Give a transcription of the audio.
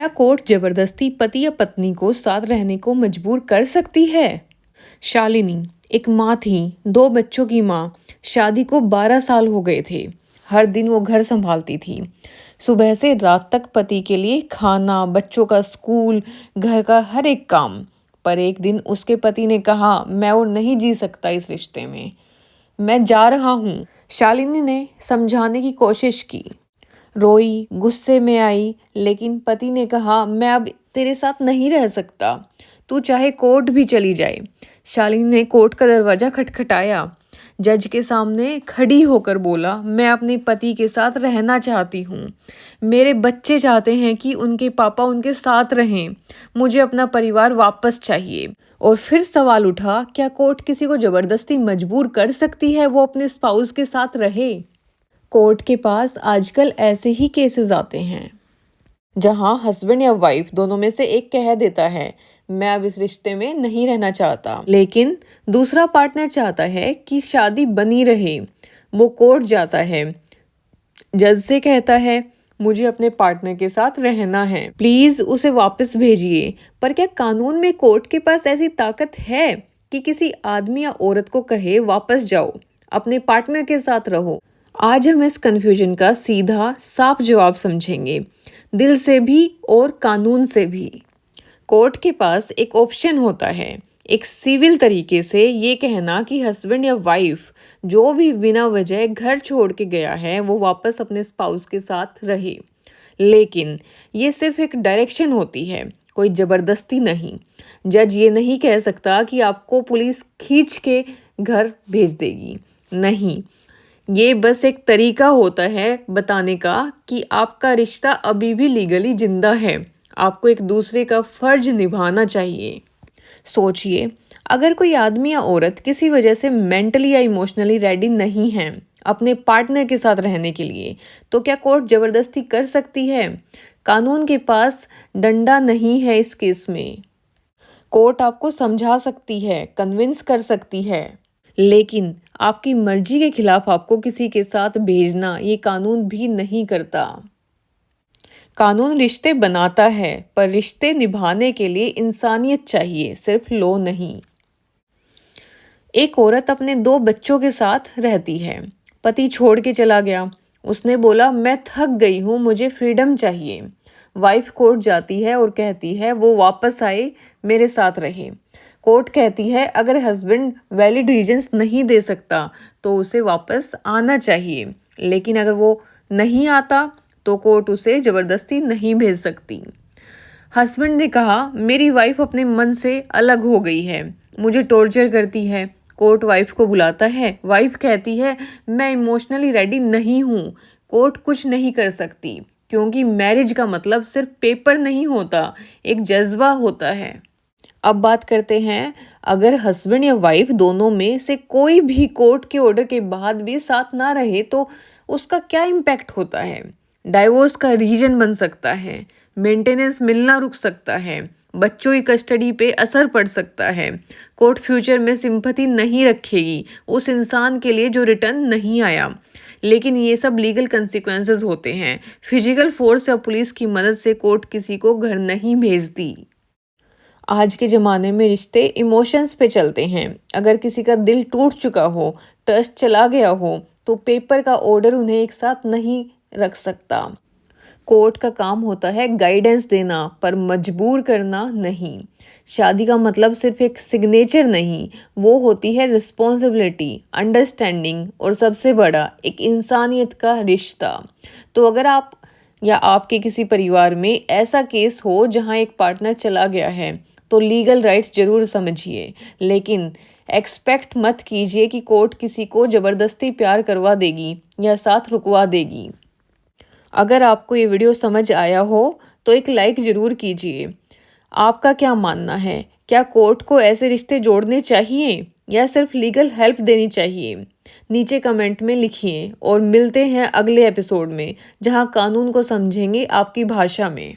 क्या कोर्ट जबरदस्ती पति या पत्नी को साथ रहने को मजबूर कर सकती है? शालिनी एक माँ थी, 2 बच्चों की माँ। शादी को 12 साल हो गए थे। हर दिन वो घर संभालती थी, सुबह से रात तक पति के लिए खाना, बच्चों का स्कूल, घर का हर एक काम। पर एक दिन उसके पति ने कहा, मैं और नहीं जी सकता इस रिश्ते में, मैं जा रहा हूँ। शालिनी ने समझाने की कोशिश की, रोई, गुस्से में आई, लेकिन पति ने कहा, मैं अब तेरे साथ नहीं रह सकता, तू चाहे कोर्ट भी चली जाए। शालिनी ने कोर्ट का दरवाजा खटखटाया। जज के सामने खड़ी होकर बोला, मैं अपने पति के साथ रहना चाहती हूँ। मेरे बच्चे चाहते हैं कि उनके पापा उनके साथ रहें। मुझे अपना परिवार वापस चाहिए। और फिर सवाल उठा, क्या कोर्ट किसी को जबरदस्ती मजबूर कर सकती है वो अपने स्पाउस के साथ रहे? कोर्ट के पास आजकल ऐसे ही केसेस आते हैं जहां हस्बैंड या वाइफ दोनों में से एक कह देता है, मैं अब इस रिश्ते में नहीं रहना चाहता, लेकिन दूसरा पार्टनर चाहता है कि शादी बनी रहे। वो कोर्ट जाता है, जज से कहता है, मुझे अपने पार्टनर के साथ रहना है, प्लीज उसे वापस भेजिए। पर क्या कानून में कोर्ट के पास ऐसी ताकत है कि किसी आदमी या औरत को कहे, वापस जाओ, अपने पार्टनर के साथ रहो? आज हम इस कन्फ्यूजन का सीधा साफ जवाब समझेंगे, दिल से भी और कानून से भी। कोर्ट के पास एक ऑप्शन होता है, एक सिविल तरीके से ये कहना कि हस्बैंड या वाइफ जो भी बिना वजह घर छोड़ के गया है वो वापस अपने स्पाउस के साथ रहे। लेकिन ये सिर्फ एक डायरेक्शन होती है, कोई ज़बरदस्ती नहीं। जज ये नहीं कह सकता कि आपको पुलिस खींच के घर भेज देगी, नहीं। ये बस एक तरीका होता है बताने का कि आपका रिश्ता अभी भी लीगली जिंदा है, आपको एक दूसरे का फर्ज निभाना चाहिए। सोचिए, अगर कोई आदमी या औरत किसी वजह से मेंटली या इमोशनली रेडी नहीं है अपने पार्टनर के साथ रहने के लिए, तो क्या कोर्ट जबरदस्ती कर सकती है? कानून के पास डंडा नहीं है इस केस में। कोर्ट आपको समझा सकती है, कन्विंस कर सकती है, लेकिन आपकी मर्जी के खिलाफ आपको किसी के साथ भेजना ये कानून भी नहीं करता। कानून रिश्ते बनाता है, पर रिश्ते निभाने के लिए इंसानियत चाहिए, सिर्फ लॉ नहीं। एक औरत अपने 2 बच्चों के साथ रहती है, पति छोड़ के चला गया। उसने बोला, मैं थक गई हूँ, मुझे फ्रीडम चाहिए। वाइफ कोर्ट जाती है और कहती है वो वापस आए, मेरे साथ रहे। कोर्ट कहती है अगर हस्बैंड वैलिड रीजंस नहीं दे सकता तो उसे वापस आना चाहिए, लेकिन अगर वो नहीं आता तो कोर्ट उसे ज़बरदस्ती नहीं भेज सकती। हस्बैंड ने कहा, मेरी वाइफ अपने मन से अलग हो गई है, मुझे टॉर्चर करती है। कोर्ट वाइफ को बुलाता है, वाइफ कहती है, मैं इमोशनली रेडी नहीं हूँ। कोर्ट कुछ नहीं कर सकती, क्योंकि मैरिज का मतलब सिर्फ पेपर नहीं होता, एक जज्बा होता है। अब बात करते हैं, अगर हस्बैंड या वाइफ दोनों में से कोई भी कोर्ट के ऑर्डर के बाद भी साथ ना रहे तो उसका क्या इम्पैक्ट होता है? डाइवोर्स का रीजन बन सकता है, मेंटेनेंस मिलना रुक सकता है, बच्चों की कस्टडी पे असर पड़ सकता है। कोर्ट फ्यूचर में सिंपैथी नहीं रखेगी उस इंसान के लिए जो रिटर्न नहीं आया। लेकिन ये सब लीगल कंसिक्वेंसेस होते हैं। फिजिकल फोर्स या पुलिस की मदद से कोर्ट किसी को घर नहीं भेजती। आज के ज़माने में रिश्ते इमोशंस पे चलते हैं। अगर किसी का दिल टूट चुका हो, ट्रस्ट चला गया हो, तो पेपर का ऑर्डर उन्हें एक साथ नहीं रख सकता। कोर्ट का काम होता है गाइडेंस देना, पर मजबूर करना नहीं। शादी का मतलब सिर्फ एक सिग्नेचर नहीं, वो होती है रिस्पॉन्सिबिलिटी, अंडरस्टैंडिंग और सबसे बड़ा एक इंसानियत का रिश्ता। तो अगर आप या आपके किसी परिवार में ऐसा केस हो जहां एक पार्टनर चला गया है, तो लीगल राइट्स जरूर समझिए, लेकिन एक्सपेक्ट मत कीजिए कि कोर्ट किसी को ज़बरदस्ती प्यार करवा देगी या साथ रुकवा देगी। अगर आपको ये वीडियो समझ आया हो तो एक लाइक ज़रूर कीजिए। आपका क्या मानना है? क्या कोर्ट को ऐसे रिश्ते जोड़ने चाहिए या सिर्फ लीगल हेल्प देनी चाहिए? नीचे कमेंट में लिखिए और मिलते हैं अगले एपिसोड में, जहां कानून को समझेंगे आपकी भाषा में।